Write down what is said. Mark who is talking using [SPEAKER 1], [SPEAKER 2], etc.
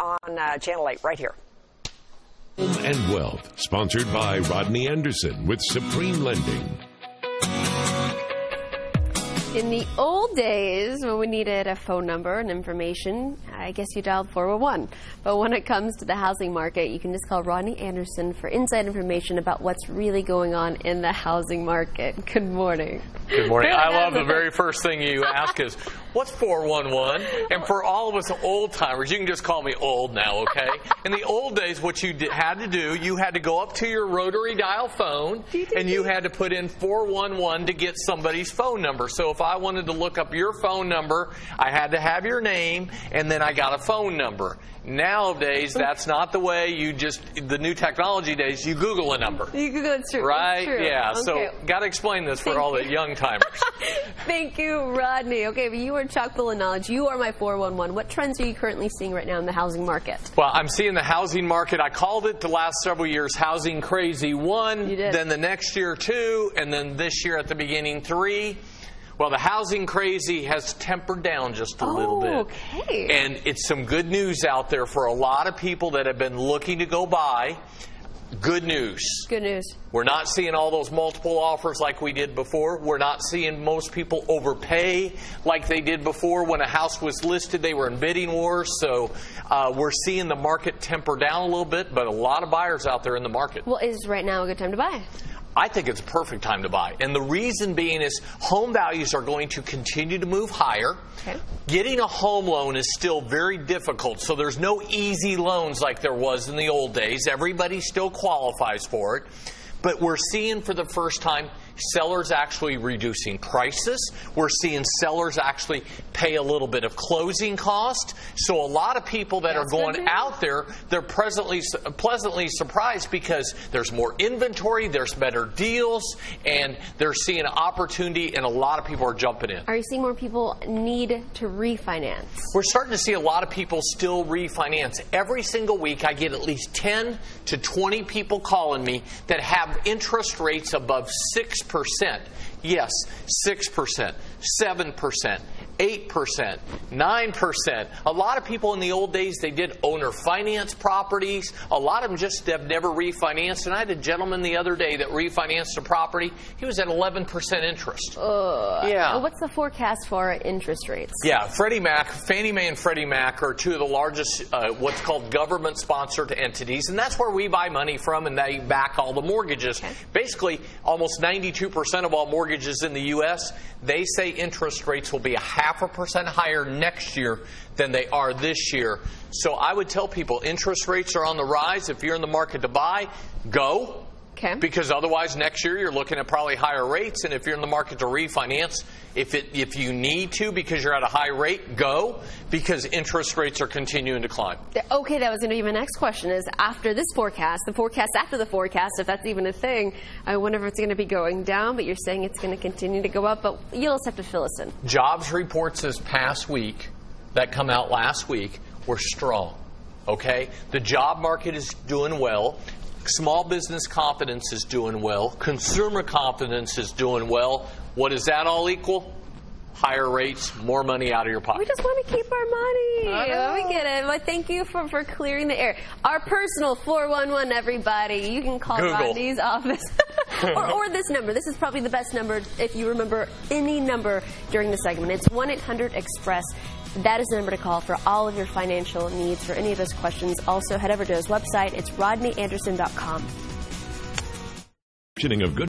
[SPEAKER 1] on Channel 8 right here.
[SPEAKER 2] Home and Wealth, sponsored by Rodney Anderson with Supreme Lending.
[SPEAKER 3] In the old days, when we needed a phone number and information, I guess you dialed 411. But when it comes to the housing market, you can just call Rodney Anderson for inside information about what's really going on in the housing market. Good morning.
[SPEAKER 4] Good morning. I love the very first thing you ask is, what's 411? And for all of us old timers, you can just call me old now, okay? In the old days, what you had to do, you had to go up to your rotary dial phone and you had to put in 411 to get somebody's phone number. So if I wanted to look up your phone number, I had to have your name and then I got a phone number. Nowadays, that's not the way the new technology days, you Google a number.
[SPEAKER 3] You Google it's true.
[SPEAKER 4] Right?
[SPEAKER 3] It's true.
[SPEAKER 4] Yeah.
[SPEAKER 3] Okay.
[SPEAKER 4] So, got to explain this for all the young timers.
[SPEAKER 3] Thank you, Rodney. Okay, but you are chock full of knowledge. You are my 411. What trends are you currently seeing right now in the housing market?
[SPEAKER 4] Well, I'm seeing the housing market. I called it the last several years Housing Crazy 1, then the next year 2, and then this year at the beginning 3. Well, the housing crazy has tempered down just a little bit.
[SPEAKER 3] Okay.
[SPEAKER 4] And it's some good news out there for a lot of people that have been looking to go buy. Good news.
[SPEAKER 3] Good news.
[SPEAKER 4] We're not seeing all those multiple offers like we did before. We're not seeing most people overpay like they did before. When a house was listed, they were in bidding wars. So we're seeing the market temper down a little bit, but a lot of buyers out there in the market.
[SPEAKER 3] Well, is right now a good time to buy?
[SPEAKER 4] I think it's a perfect time to buy. And the reason being is home values are going to continue to move higher.
[SPEAKER 3] Okay.
[SPEAKER 4] Getting a home loan is still very difficult. So there's no easy loans like there was in the old days. Everybody still qualifies for it. But we're seeing for the first time sellers actually reducing prices. We're seeing sellers actually pay a little bit of closing cost. So a lot of people that are going out there, they're pleasantly surprised because there's more inventory, there's better deals, and they're seeing an opportunity, and a lot of people are jumping in.
[SPEAKER 3] Are you seeing more people need to refinance?
[SPEAKER 4] We're starting to see a lot of people still refinance. Every single week I get at least 10 to 20 people calling me that have interest rates above 6%. Yes, 6%, 7%, 8%, 9%. A lot of people in the old days, they did owner finance properties. A lot of them just have never refinanced. And I had a gentleman the other day that refinanced a property. He was at 11% interest. Yeah.
[SPEAKER 3] What's the forecast for interest rates?
[SPEAKER 4] Yeah, Fannie Mae and Freddie Mac are two of the largest what's called government-sponsored entities. And that's where we buy money from, and they back all the mortgages. Okay. Basically, almost 92% of all mortgages in the U.S., they say interest rates will be 0.5% higher next year than they are this year. So I would tell people interest rates are on the rise. If you're in the market to buy, go.
[SPEAKER 3] Okay.
[SPEAKER 4] Because otherwise next year you're looking at probably higher rates. And if you're in the market to refinance, if you need to because you're at a high rate, go, because interest rates are continuing to climb.
[SPEAKER 3] Okay, that was going to be my next question is after this forecast, the forecast after the forecast, if that's even a thing, I wonder if it's going to be going down, but you're saying it's going to continue to go up, but you'll just have to fill us in.
[SPEAKER 4] Jobs reports this past week that come out last week were strong, okay? The job market is doing well. Small business confidence is doing well. Consumer confidence is doing well. What does that all equal? Higher rates, more money out of your pocket.
[SPEAKER 3] We just want to keep our money. We get it. But thank you for clearing the air. Our personal 411, everybody. You can call Rodney's office. or this number. This is probably the best number if you remember any number during the segment. It's 1-800-EXPRESS. That is the number to call for all of your financial needs, for any of those questions. Also, head over to his website. It's rodneyanderson.com.
[SPEAKER 2] Of good